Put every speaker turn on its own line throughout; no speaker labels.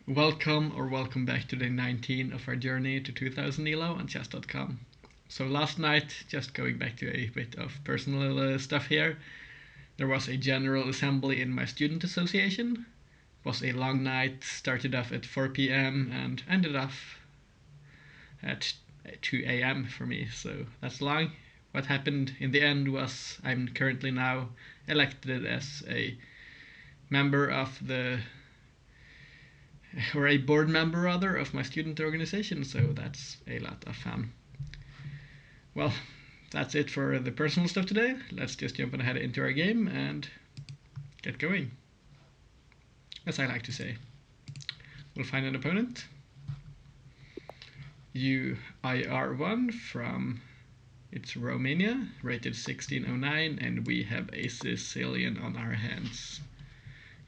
Welcome back to day 19 of our journey to 2000 ELO on chess.com. So last night, just going back to a bit of personal stuff here, there was a general assembly in my student association. It was a long night, started off at 4 p.m. and ended off at 2 a.m. for me, so that's long. What happened in the end was I'm currently now elected as a member of the or a board member rather of my student organization, so that's a lot of fun. Well, that's it for the personal stuff today. Let's just jump ahead into our game and get going. As I like to say, we'll find an opponent. UIR1 from it's Romania, rated 1609, and we have a Sicilian on our hands.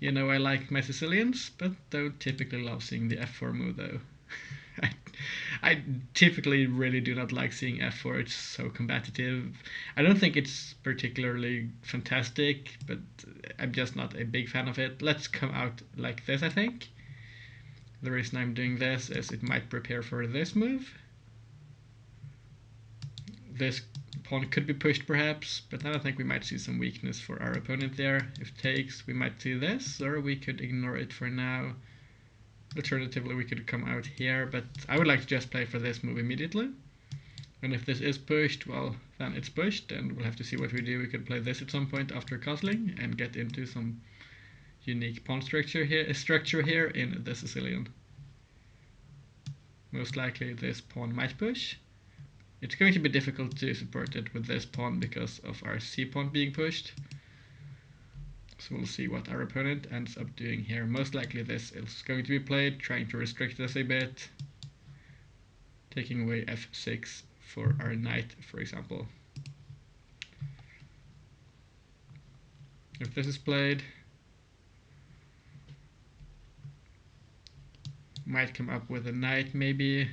You know I like my Sicilians, but don't typically love seeing the f4 move though. I typically really do not like seeing f4, it's so combative. I don't think it's particularly fantastic, but I'm just not a big fan of it. Let's come out like this, I think. The reason I'm doing this is it might prepare for this move. This pawn could be pushed perhaps, but then I think we might see some weakness for our opponent there. If takes, we might see this, or we could ignore it for now. Alternatively, we could come out here, but I would like to just play for this move immediately. And if this is pushed, well, then it's pushed, and we'll have to see what we do. We could play this at some point after castling and get into some unique pawn structure here in the Sicilian. Most likely this pawn might push. It's going to be difficult to support it with this pawn because of our c-pawn being pushed. So we'll see what our opponent ends up doing here. Most likely this is going to be played, trying to restrict us a bit. Taking away f6 for our knight, for example. If this is played, might come up with a knight maybe.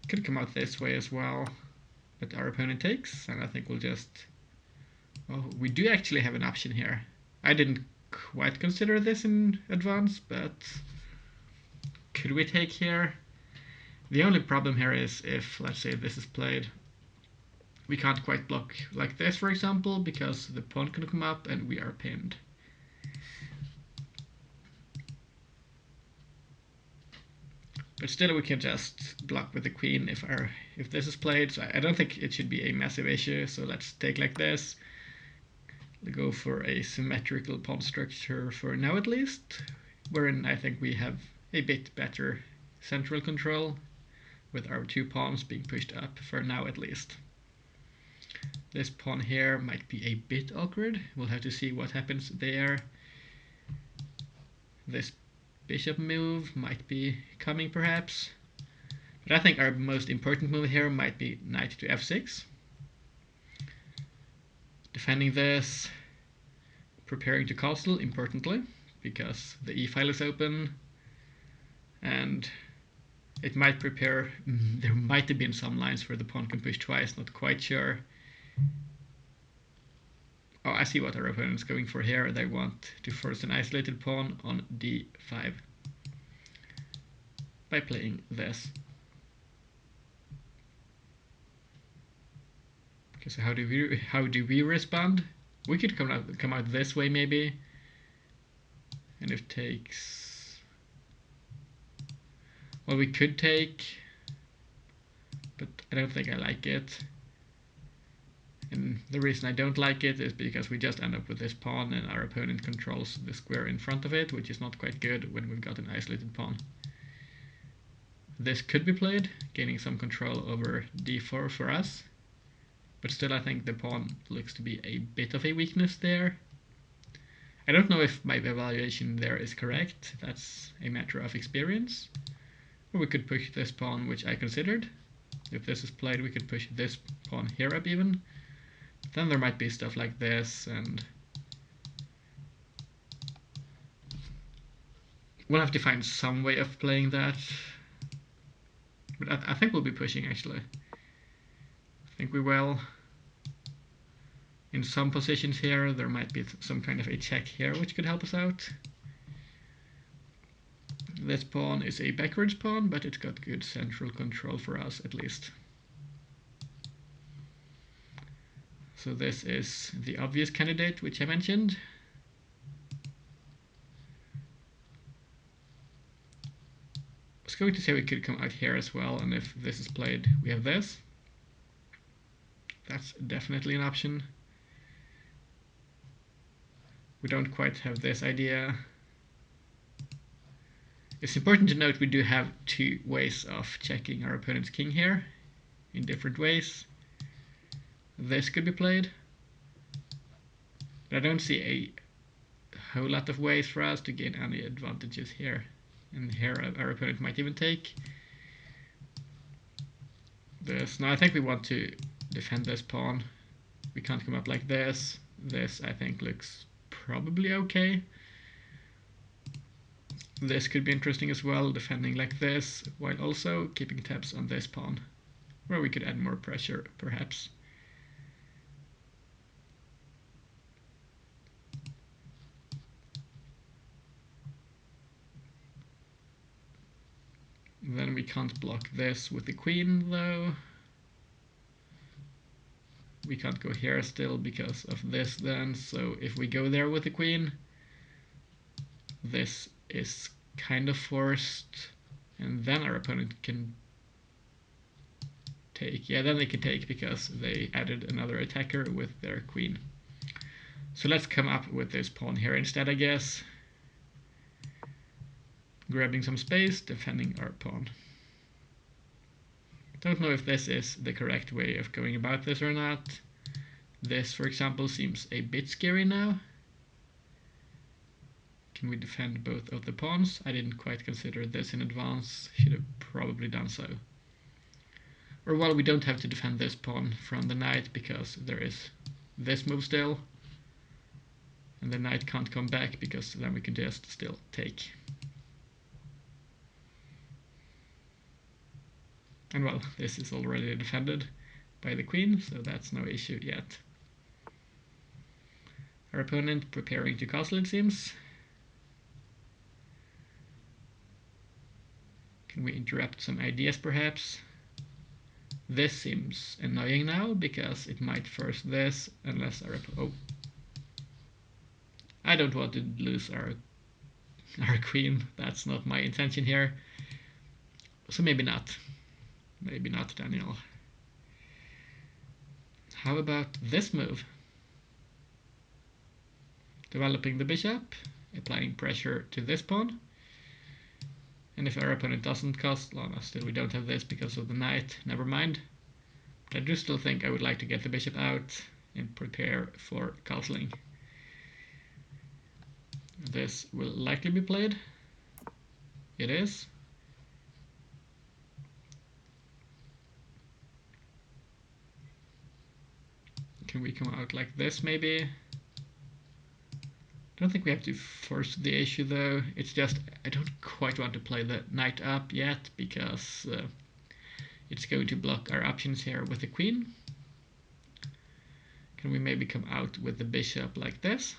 Could come out this way as well, but our opponent takes, and I think we'll just... Oh, we do actually have an option here. I didn't quite consider this in advance, but could we take here? The only problem here is if, let's say, this is played, we can't quite block like this, for example, because the pawn can come up and we are pinned. But still we can just block with the queen if this is played, so I don't think it should be a massive issue, so let's take like this. We'll go for a symmetrical pawn structure for now at least, wherein I think we have a bit better central control, with our two pawns being pushed up for now at least. This pawn here might be a bit awkward, we'll have to see what happens there. This bishop move might be coming perhaps, but I think our most important move here might be knight to f6. Defending this, preparing to castle importantly, because the e-file is open, and it might prepare, there might have been some lines where the pawn can push twice, not quite sure. Oh, I see what our opponent's going for here. They want to force an isolated pawn on d5 by playing this. Okay, so how do we respond? We could come out this way maybe, and if takes, well, we could take, but I don't think I like it. And the reason I don't like it is because we just end up with this pawn and our opponent controls the square in front of it, which is not quite good when we've got an isolated pawn. This could be played, gaining some control over d4 for us, but still I think the pawn looks to be a bit of a weakness there. I don't know if my evaluation there is correct, that's a matter of experience. Or we could push this pawn, which I considered. If this is played, we could push this pawn here up even. Then there might be stuff like this, and we'll have to find some way of playing that. But I think we'll be pushing actually. I think we will. In some positions here, there might be some kind of a check here which could help us out. this pawn is a backwards pawn, but it's got good central control for us at least. So this is the obvious candidate which I mentioned. I was going to say we could come out here as well, and if this is played, we have this. That's definitely an option. We don't quite have this idea. It's important to note we do have two ways of checking our opponent's king here in different ways. This could be played, but I don't see a whole lot of ways for us to gain any advantages here. And here our opponent might even take this. Now I think we want to defend this pawn. We can't come up like this. This I think looks probably okay. This could be interesting as well, defending like this, while also keeping tabs on this pawn, where we could add more pressure, perhaps. Then we can't block this with the queen, though. We can't go here still because of this then, so if we go there with the queen, this is kind of forced, and then our opponent can take. Yeah, then they can take because they added another attacker with their queen. So let's come up with this pawn here instead, I guess. Grabbing some space, defending our pawn. Don't know if this is the correct way of going about this or not. This, for example, seems a bit scary now. Can we defend both of the pawns? I didn't quite consider this in advance. Should have probably done so. Or well, we don't have to defend this pawn from the knight because there is this move still. And the knight can't come back because then we can just still take. And well, this is already defended by the queen, so that's no issue yet. Our opponent preparing to castle, it seems. Can we interrupt some ideas, perhaps? This seems annoying now, because it might force this, unless our opponent... Oh. I don't want to lose our queen. That's not my intention here. So maybe not. Maybe not, Daniel. How about this move? Developing the bishop, applying pressure to this pawn. And if our opponent doesn't castle, well, no, still we don't have this because of the knight, never mind. But I do still think I would like to get the bishop out and prepare for castling. This will likely be played. It is. Can we come out like this, maybe? I don't think we have to force the issue, though. It's just I don't quite want to play the knight up yet, because it's going to block our options here with the queen. Can we maybe come out with the bishop like this?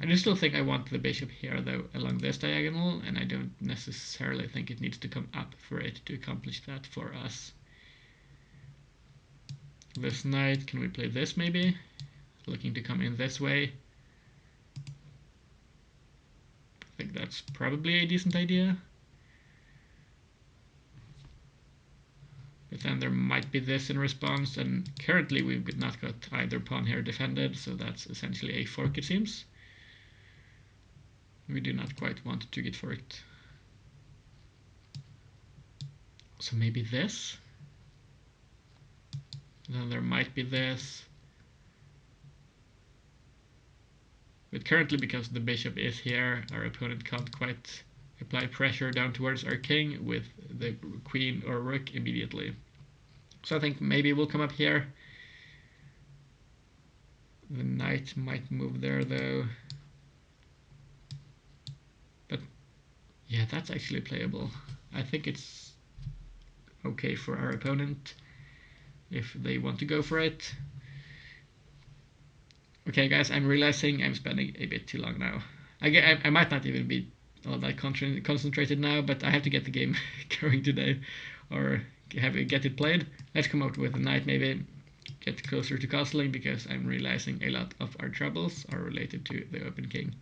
I do still think I want the bishop here, though, along this diagonal, and I don't necessarily think it needs to come up for it to accomplish that for us. This knight, can we play this maybe? Looking to come in this way. I think that's probably a decent idea. But then there might be this in response, and currently we've not got either pawn here defended, so that's essentially a fork, it seems. We do not quite want to get forked. So maybe this? Then there might be this. But currently, because the bishop is here, our opponent can't quite apply pressure down towards our king with the queen or rook immediately. So I think maybe we'll come up here. The knight might move there, though. But yeah, that's actually playable. I think it's okay for our opponent if they want to go for it. Okay guys, I'm realizing I'm spending a bit too long now. I might not even be all that concentrated now, but I have to get the game going today, or get it played. Let's come out with a knight maybe. Get closer to castling because I'm realizing a lot of our troubles are related to the open king.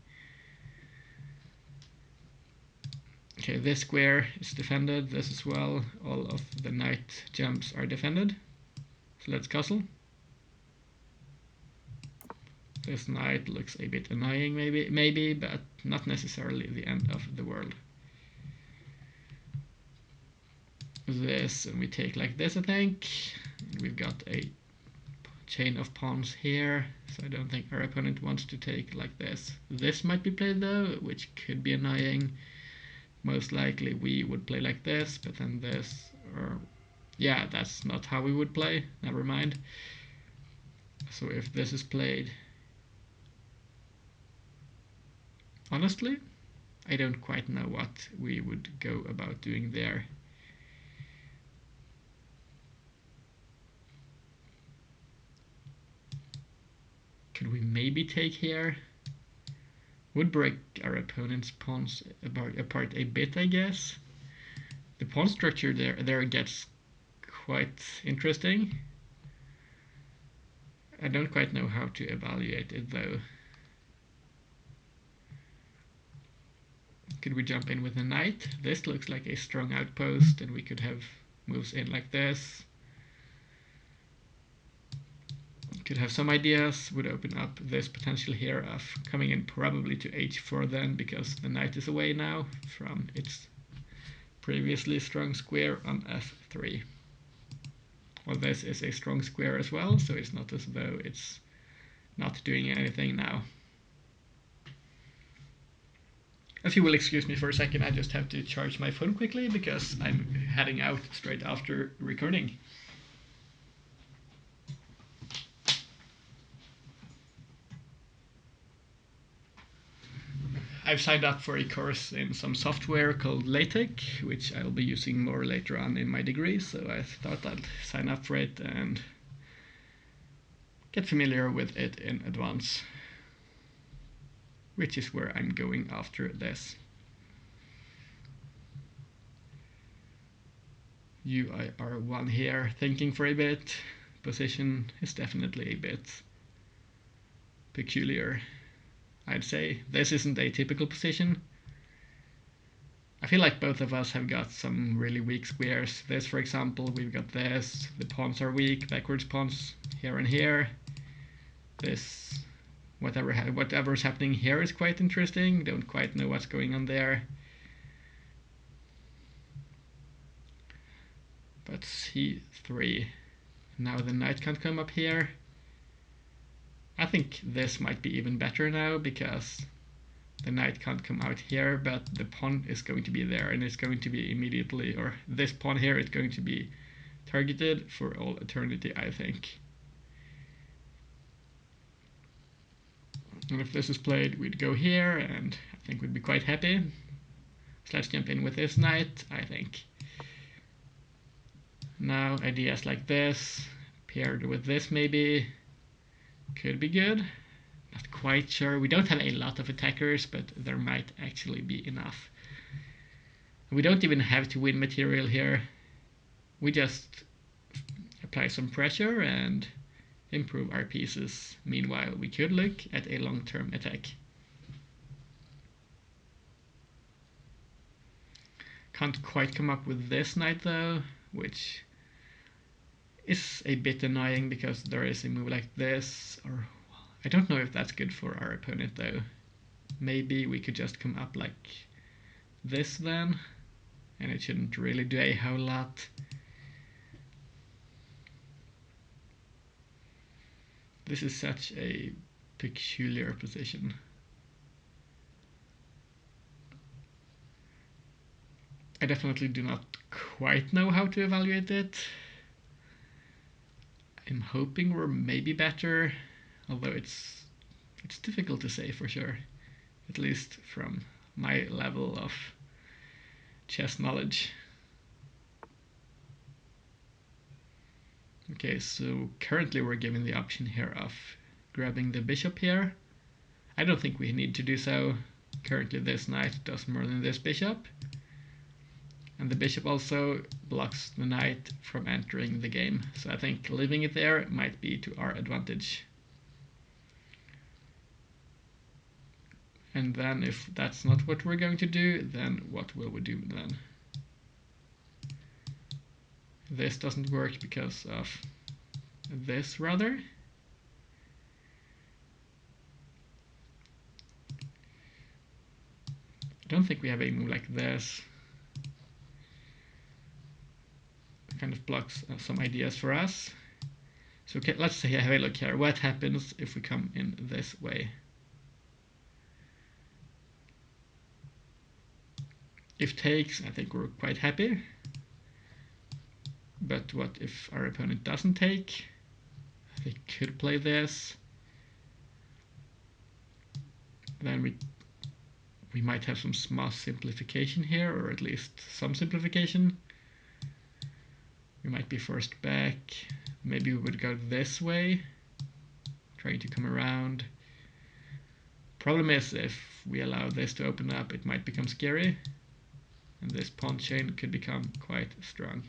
Okay, this square is defended, this as well. All of the knight jumps are defended. So let's castle. This knight looks a bit annoying maybe, but not necessarily the end of the world. This, and we take like this, I think. And we've got a chain of pawns here, so I don't think our opponent wants to take like this. This might be played though, which could be annoying. Most likely we would play like this, but then this, or yeah, that's not how we would play, never mind. So if this is played, honestly, I don't quite know what we would go about doing there. Could we maybe take here? Would break our opponent's pawns apart a bit, I guess. The pawn structure there gets quite interesting. I don't quite know how to evaluate it though. Could we jump in with a knight? This looks like a strong outpost, and we could have moves in like this. Could have some ideas, would open up this potential here of coming in probably to h4 then, because the knight is away now from its previously strong square on f3. Well, this is a strong square as well, so it's not as though it's not doing anything now. If you will excuse me for a second, I just have to charge my phone quickly because I'm heading out straight after recording. I've signed up for a course in some software called LaTeX, which I'll be using more later on in my degree, so I thought I'd sign up for it and get familiar with it in advance, which is where I'm going after this. You are one here thinking for a bit. Position is definitely a bit peculiar, I'd say. This isn't a typical position. I feel like both of us have got some really weak squares. This, for example, we've got this. The pawns are weak, backwards pawns here and here. This, whatever's happening here is quite interesting. Don't quite know what's going on there. But c3. Now the knight can't come up here. I think this might be even better now because the knight can't come out here, but the pawn is going to be there, and it's going to be immediately, or this pawn here is going to be targeted for all eternity, I think. And if this is played, we'd go here, and I think we'd be quite happy. So let's jump in with this knight, I think. Now ideas like this, paired with this maybe, could be good. Not quite sure. We don't have a lot of attackers, but there might actually be enough. We don't even have to win material here. We just apply some pressure and improve our pieces. Meanwhile, we could look at a long-term attack. Can't quite come up with this knight though, which is a bit annoying because there is a move like this, or I don't know if that's good for our opponent though. Maybe we could just come up like this then, and it shouldn't really do a whole lot. This is such a peculiar position. I definitely do not quite know how to evaluate it. I'm hoping we're maybe better, although it's difficult to say for sure, at least from my level of chess knowledge. Okay, so currently we're given the option here of grabbing the bishop here. I don't think we need to do so. Currently this knight does more than this bishop. And the bishop also blocks the knight from entering the game. So I think leaving it there might be to our advantage. And then if that's not what we're going to do, then what will we do then? This doesn't work because of this, rather. I don't think we have a move like this. It kind of blocks some ideas for us. So okay, let's say I have a look here. What happens if we come in this way? If takes, I think we're quite happy. But what if our opponent doesn't take? They could play this. Then we might have some small simplification here, or at least some simplification. We might be forced back. Maybe we would go this way, trying to come around. Problem is, if we allow this to open up, it might become scary, and this pawn chain could become quite strong.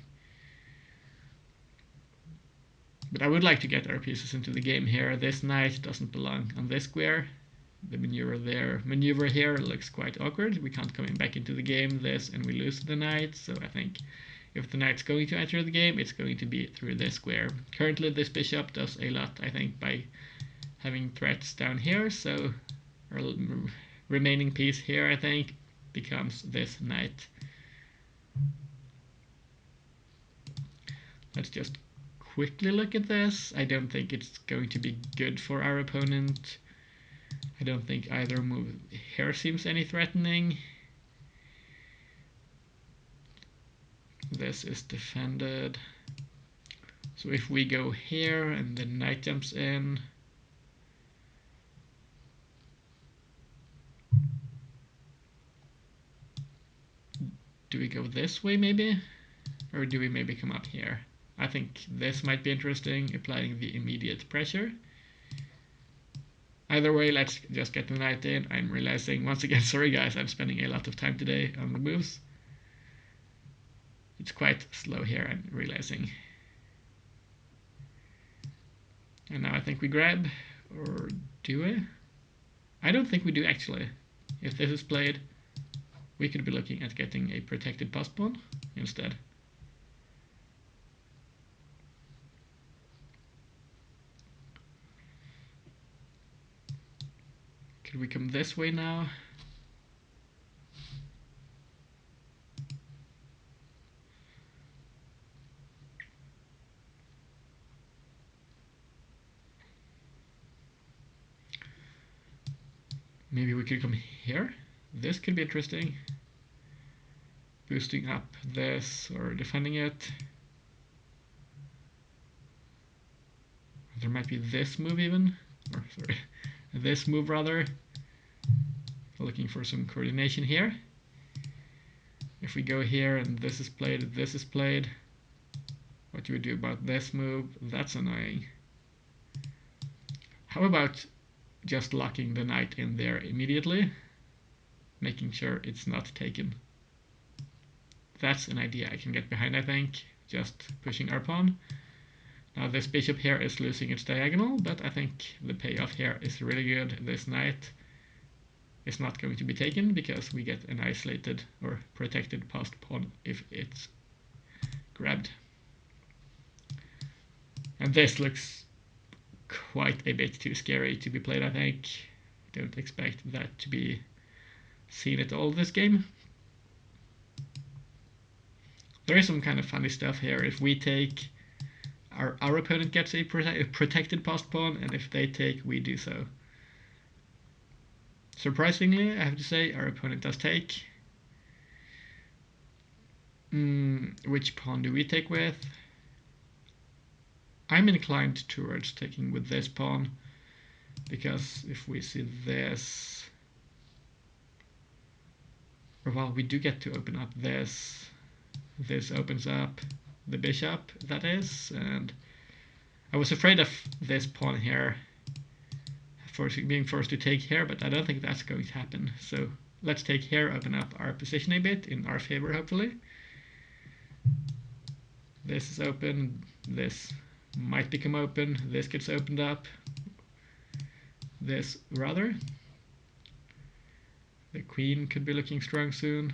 But I would like to get our pieces into the game here. This knight doesn't belong on this square. The maneuver here looks quite awkward. We can't come back into the game, this, and we lose the knight. So I think if the knight's going to enter the game, it's going to be through this square. Currently this bishop does a lot, I think, by having threats down here. So our remaining piece here, I think, becomes this knight. Let's just quickly look at this. I don't think it's going to be good for our opponent. I don't think either move here seems any threatening. This is defended. So if we go here and the knight jumps in, do we go this way maybe? Or do we maybe come up here? I think this might be interesting, applying the immediate pressure. Either way, let's just get the knight in. I'm realizing, once again, sorry guys, I'm spending a lot of time today on the moves. It's quite slow here, I'm realizing. And now I think we grab, or do we? I don't think we do actually. If this is played, we could be looking at getting a protected pass pawn instead. Could we come this way now? Maybe we could come here. This could be interesting. Boosting up this or defending it. There might be this move even. Or sorry, this move rather. Looking for some coordination here. If we go here and this is played, what do we do about this move? That's annoying. How about just locking the knight in there immediately, making sure it's not taken? That's an idea I can get behind, I think. Just pushing our pawn. Now this bishop here is losing its diagonal, but I think the payoff here is really good. This knight is not going to be taken because we get an isolated or protected passed pawn if it's grabbed. And this looks quite a bit too scary to be played, I think. Don't expect that to be seen at all this game. There is some kind of funny stuff here. If we take, our opponent gets a protected passed pawn, and if they take, we do so. Surprisingly, I have to say, our opponent does take. Which pawn do we take with? I'm inclined towards taking with this pawn, because if we see this, or well, we do get to open up this. This opens up the bishop, that is, and I was afraid of this pawn here being forced to take here, but I don't think that's going to happen. So let's take here, open up our position a bit in our favor, hopefully. This is open, this might become open, this gets opened up, this rather. The queen could be looking strong soon.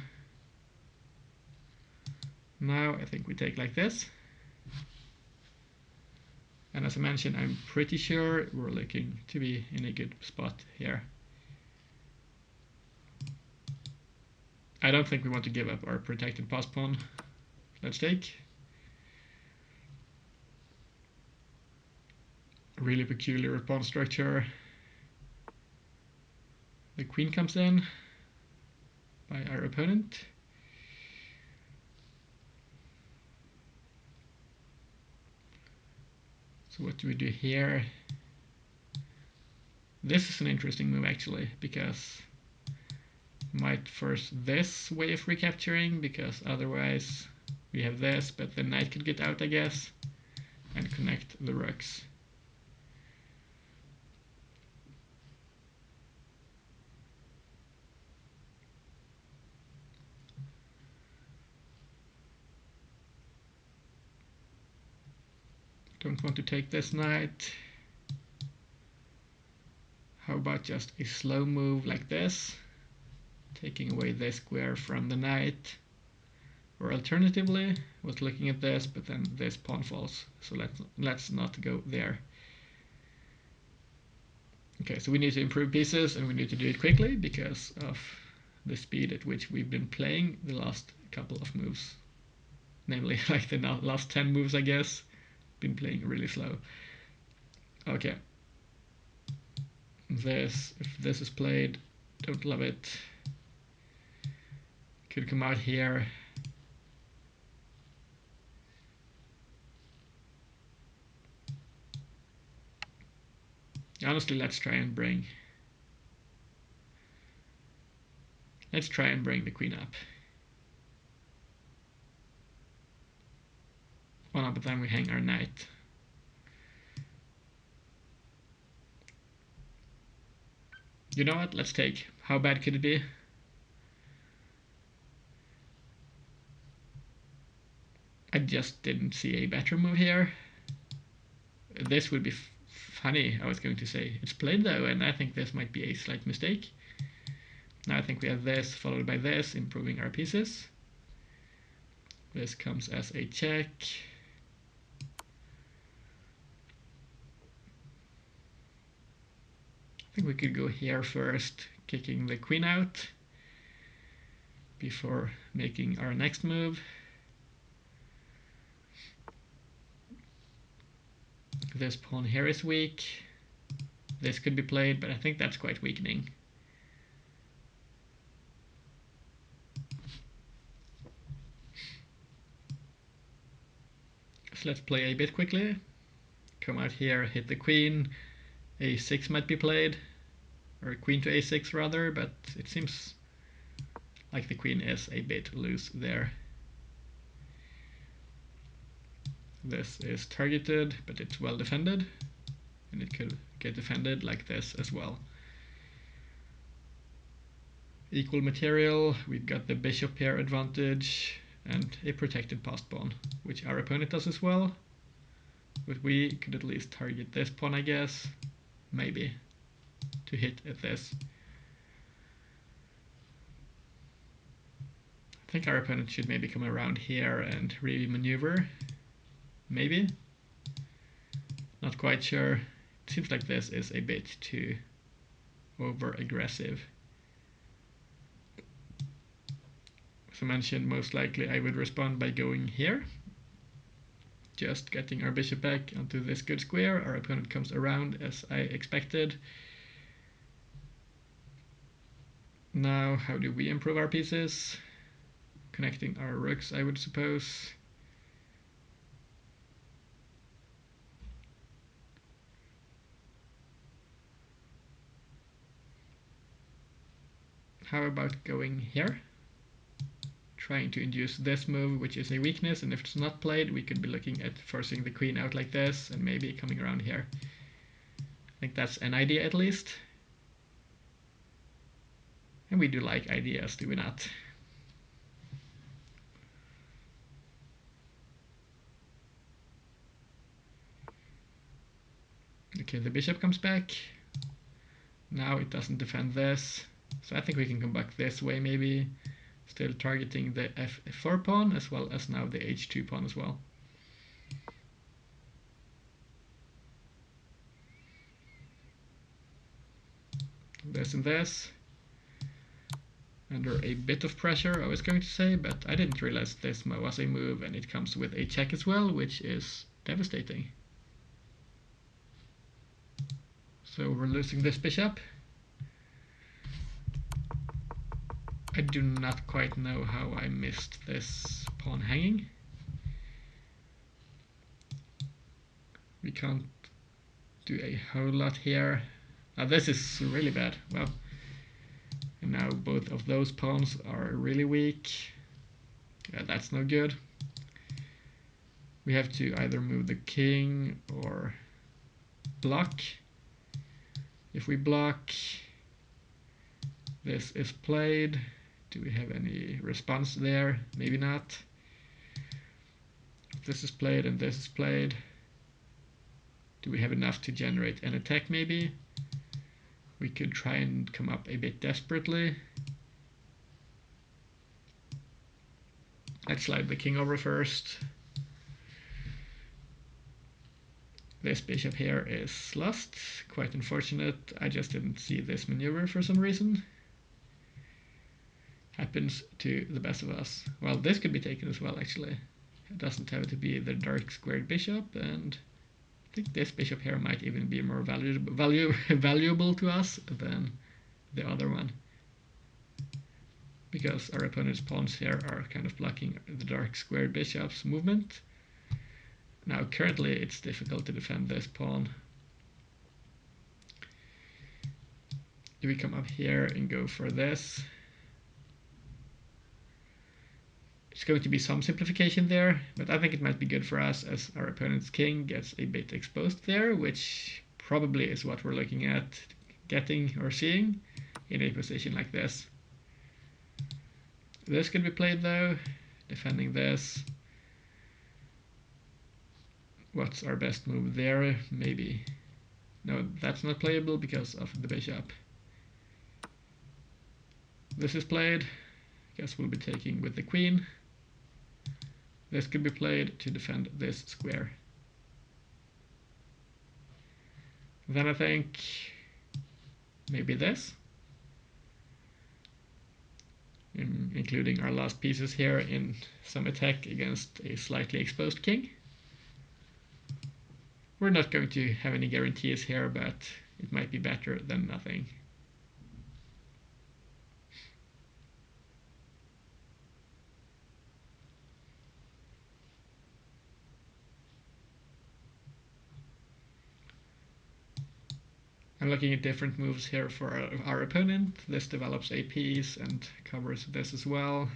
Now I think we take like this. And as I mentioned, I'm pretty sure we're looking to be in a good spot here. I don't think we want to give up our protected pass pawn. Let's take. Really peculiar pawn structure. The queen comes in by our opponent. So what do we do here? This is an interesting move actually, because might force this way of recapturing, because otherwise we have this, but the knight could get out, I guess, and connect the rooks. Don't want to take this knight. How about just a slow move like this, taking away this square from the knight? Or alternatively, I was looking at this, but then this pawn falls, so let's not go there. Okay, so we need to improve pieces, and we need to do it quickly because of the speed at which we've been playing the last couple of moves. Namely, like the last 10 moves, I guess. Been playing really slow. Okay. If this is played, don't love it. Could come out here. Honestly, let's try and bring the queen up. Well, no, but then we hang our knight. You know what? Let's take. How bad could it be? I just didn't see a better move here. This would be funny, I was going to say. It's played though, and I think this might be a slight mistake. Now I think we have this followed by this, improving our pieces. This comes as a check. I think we could go here first, kicking the queen out before making our next move. This pawn here is weak. This could be played, but I think that's quite weakening. So let's play a bit quickly. Come out here, hit the queen. A6 might be played, or queen to a6 rather, but it seems like the queen is a bit loose there. This is targeted, but it's well defended, and it could get defended like this as well. Equal material, we've got the bishop pair advantage, and a protected passed pawn, which our opponent does as well. But we could at least target this pawn, I guess. Maybe. To hit at this. I think our opponent should maybe come around here and really maneuver. Maybe. Not quite sure. It seems like this is a bit too over-aggressive. As I mentioned, most likely I would respond by going here. Just getting our bishop back onto this good square. Our opponent comes around as I expected. Now, how do we improve our pieces? Connecting our rooks, I would suppose. How about going here? Trying to induce this move, which is a weakness, and if it's not played, we could be looking at forcing the queen out like this, and maybe coming around here. I think that's an idea at least. And we do like ideas, do we not? Okay, the bishop comes back. Now it doesn't defend this. So I think we can come back this way maybe. Still targeting the f4 pawn as well as now the h2 pawn as well. This and this. Under a bit of pressure, I was going to say, but I didn't realize this was a move, and it comes with a check as well, which is devastating. So we're losing this bishop. I do not quite know how I missed this pawn hanging. We can't do a whole lot here. Now this is really bad. Well, and now both of those pawns are really weak. Yeah, that's no good. We have to either move the king or block. If we block, this is played. Do we have any response there? Maybe not. If this is played and this is played, do we have enough to generate an attack maybe? We could try and come up a bit desperately. Let's slide the king over first. This bishop here is lost. Quite unfortunate. I just didn't see this maneuver for some reason. Happens to the best of us. Well, this could be taken as well, actually. It doesn't have to be the dark squared bishop, and I think this bishop here might even be more valuable to us than the other one, because our opponent's pawns here are kind of blocking the dark squared bishop's movement. Now currently it's difficult to defend this pawn. If we come up here and go for this, it's going to be some simplification there, but I think it might be good for us as our opponent's king gets a bit exposed there, which probably is what we're looking at getting or seeing in a position like this. This could be played though, defending this. What's our best move there? Maybe. No, that's not playable because of the bishop. This is played. Guess we'll be taking with the queen. This could be played to defend this square. Then I think maybe this, including our last pieces here in some attack against a slightly exposed king. We're not going to have any guarantees here, but it might be better than nothing. I'm looking at different moves here for our opponent. This develops a piece and covers this as well,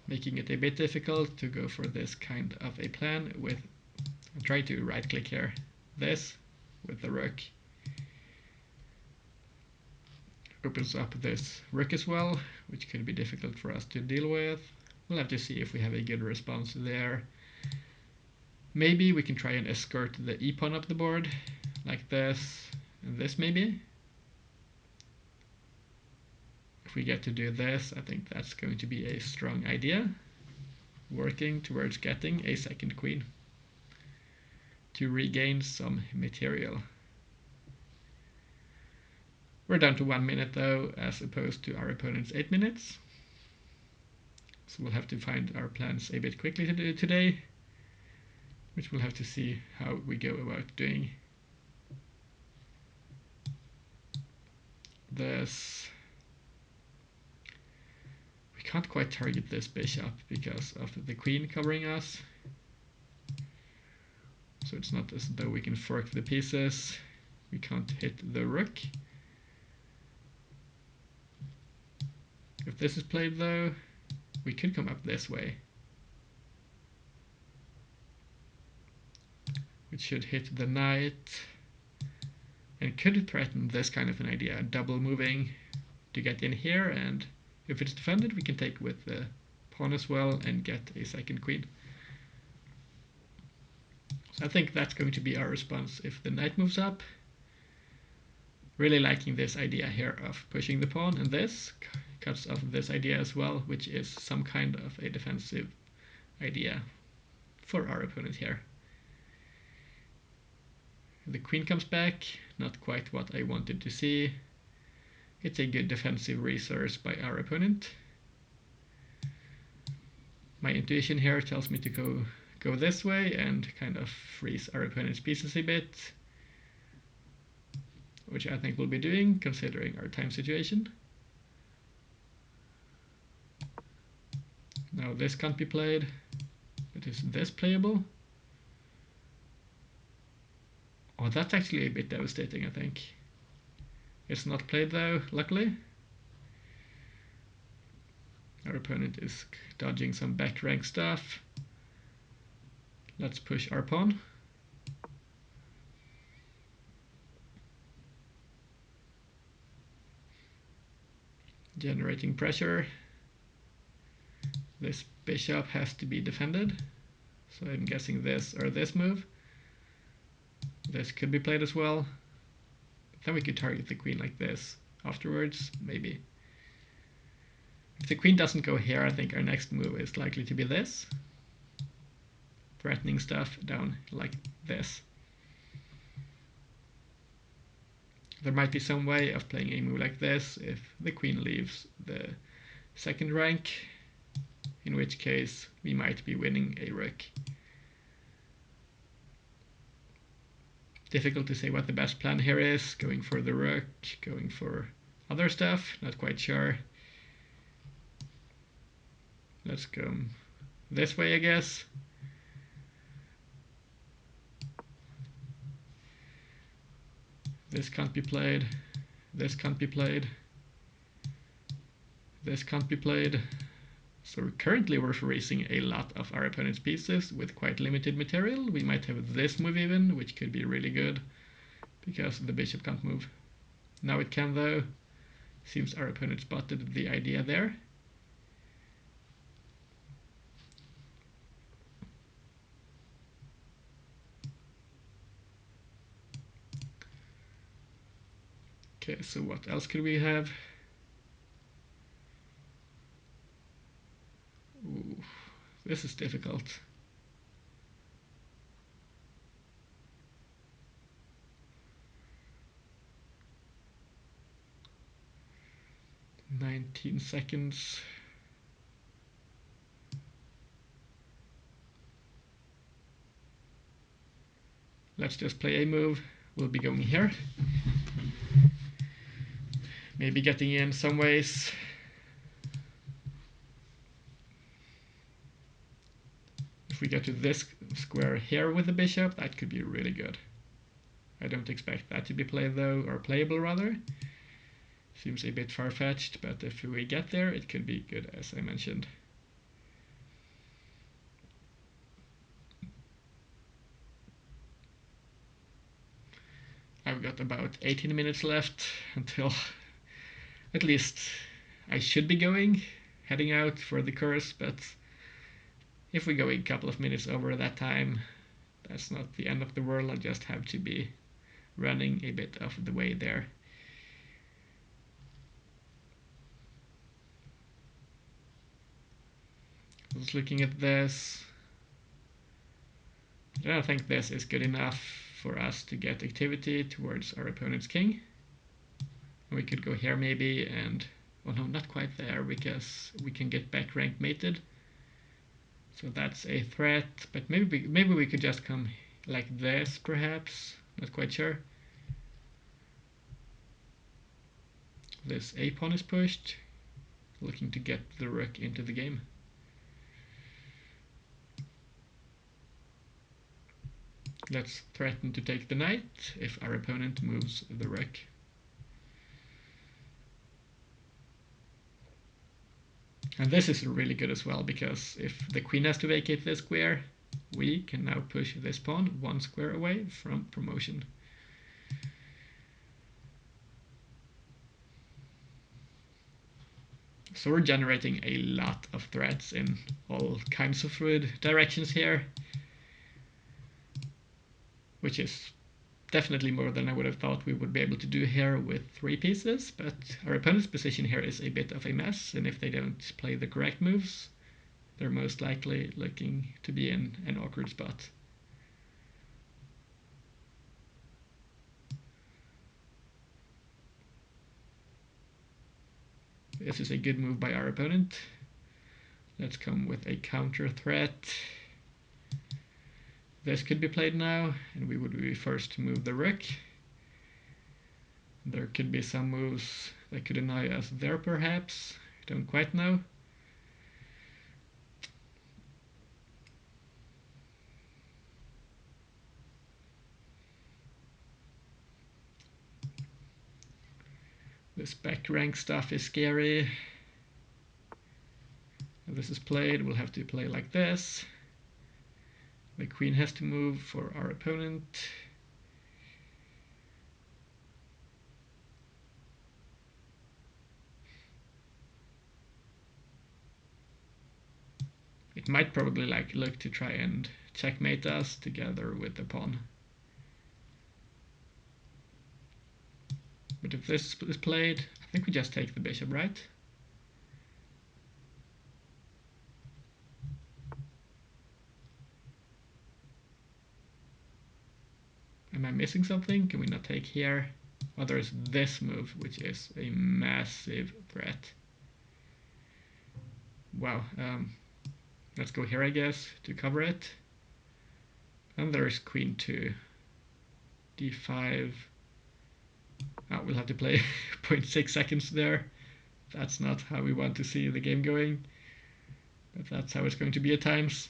making it a bit difficult to go for this kind of a plan with, I'll try to right click here, this with the rook. Opens up this rook as well, which could be difficult for us to deal with. We'll have to see if we have a good response there. Maybe we can try and escort the e-pawn up the board, like this, and this maybe. If we get to do this, I think that's going to be a strong idea. Working towards getting a second queen to regain some material. We're down to 1 minute though, as opposed to our opponent's 8 minutes. So we'll have to find our plans a bit quickly today, which we'll have to see how we go about doing. This, we can't quite target this bishop because of the queen covering us. So it's not as though we can fork the pieces. We can't hit the rook. If this is played though, we could come up this way, which should hit the knight. could threaten this kind of an idea, double moving to get in here, and if it's defended we can take with the pawn as well and get a second queen. So I think that's going to be our response if the knight moves up. Really liking this idea here of pushing the pawn, and this cuts off this idea as well, which is some kind of a defensive idea for our opponent here. The queen comes back, not quite what I wanted to see. It's a good defensive resource by our opponent. My intuition here tells me to go this way and kind of freeze our opponent's pieces a bit, which I think we'll be doing considering our time situation. Now this can't be played, but is this playable? Oh, that's actually a bit devastating, I think. It's not played though, luckily. Our opponent is dodging some back rank stuff. Let's push our pawn. Generating pressure. This bishop has to be defended, so I'm guessing this or this move. This could be played as well. Then we could target the queen like this afterwards, maybe. If the queen doesn't go here, I think our next move is likely to be this. Threatening stuff down like this. There might be some way of playing a move like this if the queen leaves the second rank, in which case we might be winning a rook. Difficult to say what the best plan here is, going for the rook, going for other stuff, not quite sure. Let's go this way, I guess. This can't be played, this can't be played, this can't be played. So currently we're freezing a lot of our opponent's pieces with quite limited material. We might have this move even, which could be really good, because the bishop can't move. Now it can though. Seems our opponent spotted the idea there. Okay, so what else could we have? Ooh, this is difficult. "19 seconds. Let's just play a move. We'll be going here. Maybe getting in some ways. If we get to this square here with the bishop, that could be really good. I don't expect that to be played though, or playable rather. Seems a bit far-fetched, but if we get there, it could be good, as I mentioned. I've got about 18 minutes left until at least I should be heading out for the course, but if we go a couple of minutes over that time, that's not the end of the world. I just have to be running a bit of the way there. I was looking at this. I don't think this is good enough for us to get activity towards our opponent's king. We could go here maybe, and well, no, not quite there, because we can get back rank mated. So that's a threat, but maybe we could just come like this, perhaps. Not quite sure. This a pawn is pushed, looking to get the rook into the game. Let's threaten to take the knight if our opponent moves the rook. And this is really good as well, because if the queen has to vacate this square, we can now push this pawn one square away from promotion. So we're generating a lot of threats in all kinds of directions here, which is definitely more than I would have thought we would be able to do here with 3 pieces, but our opponent's position here is a bit of a mess, and if they don't play the correct moves, they're most likely looking to be in an awkward spot. This is a good move by our opponent. Let's come with a counter threat. This could be played now, and we would be forced to move the rook. There could be some moves that could annoy us there, perhaps. I don't quite know. This back rank stuff is scary. If this is played, we'll have to play like this. The queen has to move for our opponent. It might probably look to try and checkmate us together with the pawn. But if this is played, I think we just take the bishop, right? Am I missing something? Can we not take here? Oh, there is this move, which is a massive threat. Wow. Let's go here, I guess, to cover it. And there's queen to d5. Oh, we'll have to play 0.6 seconds there. That's not how we want to see the game going. But that's how it's going to be at times.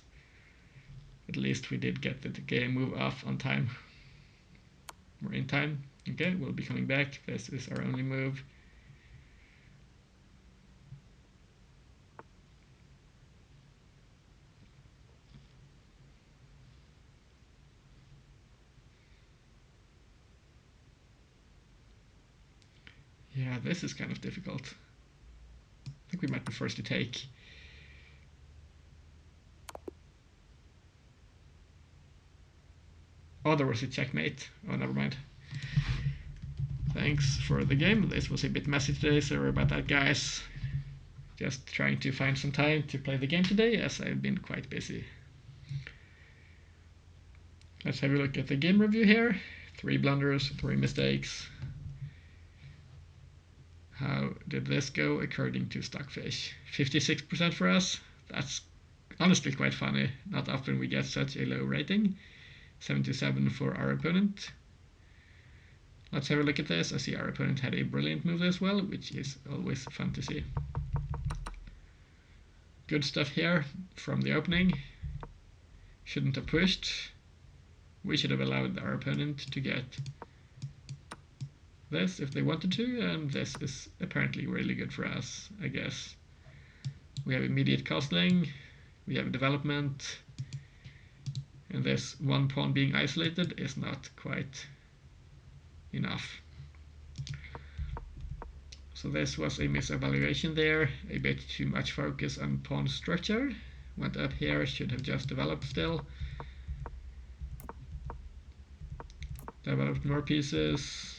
At least we did get the game move off on time. We're in time. Okay, we'll be coming back. This is our only move. Yeah, this is kind of difficult. I think we might be forced to take. Oh, there was a checkmate. Oh, never mind. Thanks for the game. This was a bit messy today. Sorry about that, guys. Just trying to find some time to play the game today, as I've been quite busy. Let's have a look at the game review here. 3 blunders, 3 mistakes. How did this go according to Stockfish? 56% for us. That's honestly quite funny. Not often we get such a low rating. 77 for our opponent. Let's have a look at this. I see our opponent had a brilliant move as well, which is always fun to see. Good stuff here from the opening. Shouldn't have pushed. We should have allowed our opponent to get this if they wanted to, and this is apparently really good for us, I guess. We have immediate castling, we have development, and this one pawn being isolated is not quite enough. So this was a misevaluation there, a bit too much focus on pawn structure. Went up here, should have just developed still. Developed more pieces.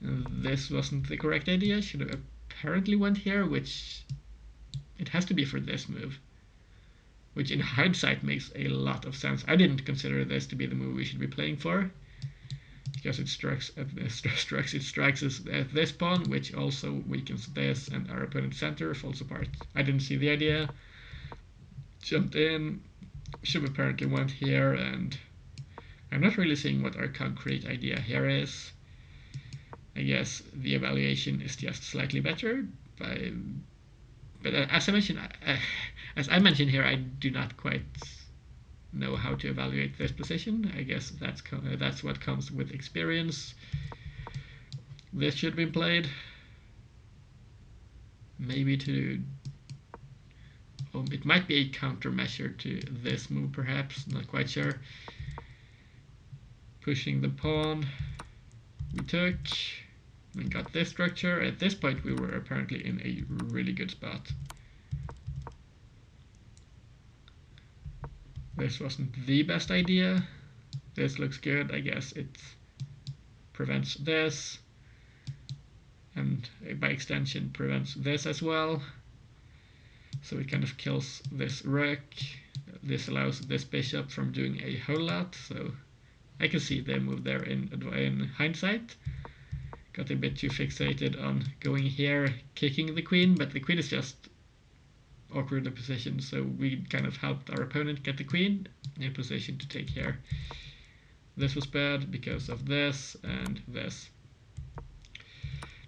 And this wasn't the correct idea, should have apparently went here, which it has to be for this move. Which in hindsight makes a lot of sense. I didn't consider this to be the move we should be playing for, because it strikes us at this pawn, which also weakens this, and our opponent's center falls apart. I didn't see the idea. Jumped in. Should have apparently went here, and I'm not really seeing what our concrete idea here is. I guess the evaluation is just slightly better, but as I mentioned here, I do not quite know how to evaluate this position. I guess that's what comes with experience. This should be played. Maybe to... Oh, it might be a countermeasure to this move, perhaps. Not quite sure. Pushing the pawn. We took. and got this structure. At this point we were apparently in a really good spot. This wasn't the best idea. This looks good. I guess it prevents this, and by extension prevents this as well. So it kind of kills this rook. This allows this bishop from doing a whole lot, so I can see the move there in hindsight. Got a bit too fixated on going here, kicking the queen, but the queen is just awkwardly positioned, so we kind of helped our opponent get the queen in position to take here. This was bad because of this and this.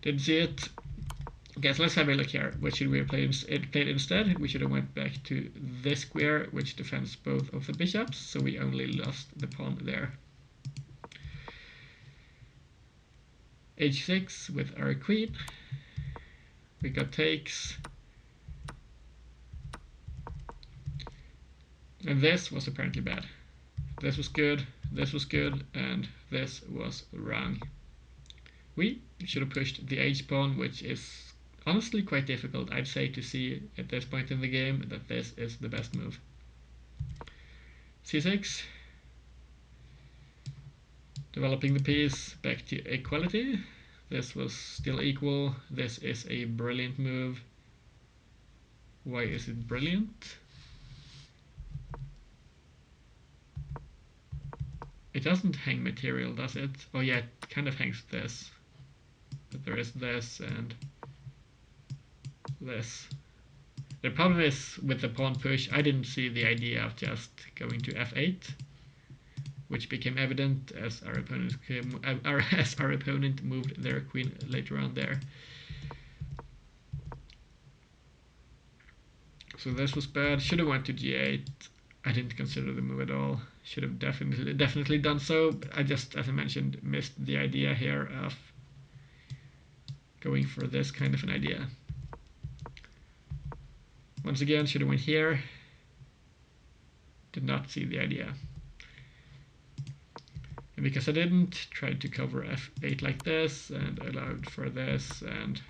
Didn't see it. Okay, so let's have a look here. What should we have played instead? We should have went back to this square, which defends both of the bishops, so we only lost the pawn there. H6 with our queen. We got takes. And this was apparently bad. This was good, and this was wrong. We should have pushed the h pawn, which is honestly quite difficult, I'd say, to see at this point in the game that this is the best move. C6. Developing the piece back to equality. This was still equal. This is a brilliant move. Why is it brilliant? It doesn't hang material, does it? Oh yeah, it kind of hangs this. But there is this and this. The problem is with the pawn push, I didn't see the idea of just going to f8, which became evident as our opponent moved their queen later on there. So this was bad. Should have went to g8. I didn't consider the move at all. Should have definitely done so. But I just, as I mentioned, missed the idea here of going for this kind of an idea. Once again, should have went here. Did not see the idea. And because I didn't, tried to cover f8 like this and allowed for this, and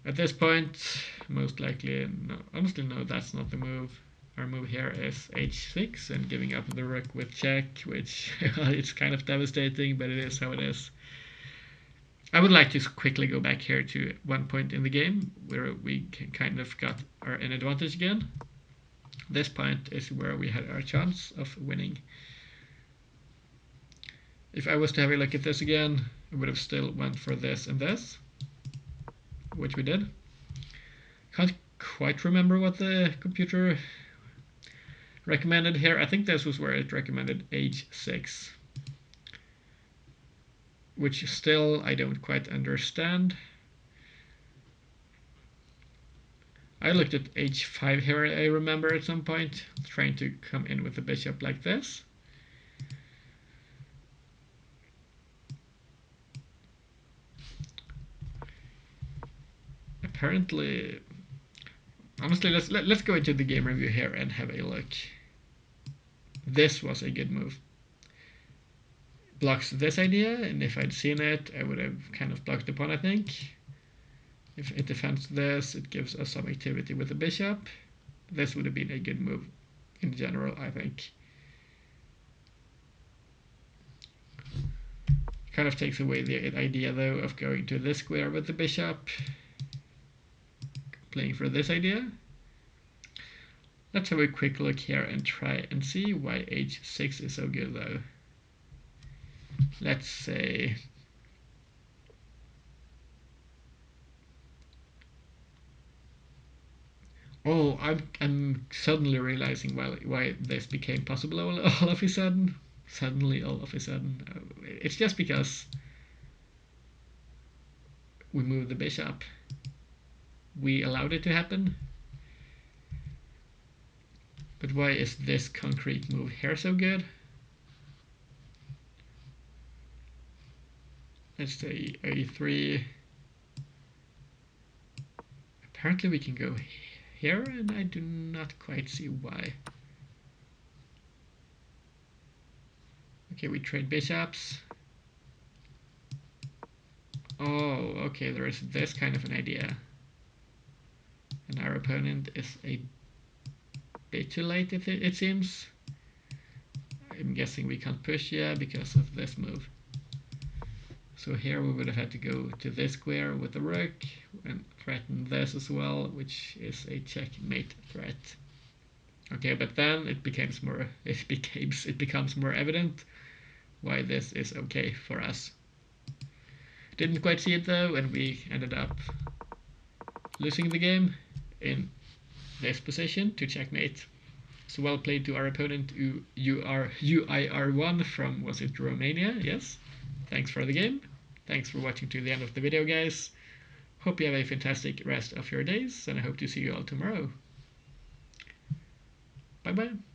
at this point, most likely, no, honestly no, that's not the move. Our move here is h6 and giving up the rook with check, which it's kind of devastating, but it is how it is. I would like to quickly go back here to one point in the game where we kind of got an advantage again. This point is where we had our chance of winning. If I was to have a look at this again, I would have still went for this and this, which we did. Can't quite remember what the computer recommended here. I think this was where it recommended h6. Which still I don't quite understand. I looked at h5 here, I remember at some point, trying to come in with the bishop like this. Apparently, honestly, let's go into the game review here and have a look. This was a good move. Blocks this idea, and if I'd seen it, I would have kind of blocked the pawn, I think. If it defends this, it gives us some activity with the bishop. This would have been a good move in general, I think. Kind of takes away the idea, though, of going to this square with the bishop. Playing for this idea. Let's have a quick look here and try and see why h6 is so good, though. Let's say I'm suddenly realizing why this became possible all of a sudden. Suddenly, all of a sudden. It's just because we moved the bishop. We allowed it to happen. But why is this concrete move here so good? Let's say a3. Apparently we can go here, and I do not quite see why. Okay, we trade bishops. Oh, okay, there is this kind of an idea. And our opponent is a bit too late, it seems. I'm guessing we can't push, yeah, because of this move. So here we would have had to go to this square with the rook and threaten this as well, which is a checkmate threat. Okay, but then it becomes more evident why this is okay for us. Didn't quite see it though, and we ended up losing the game in this position to checkmate. So well played to our opponent UIR1 from, was it Romania? Yes. Thanks for the game. Thanks for watching to the end of the video, guys. Hope you have a fantastic rest of your days, and I hope to see you all tomorrow. Bye bye.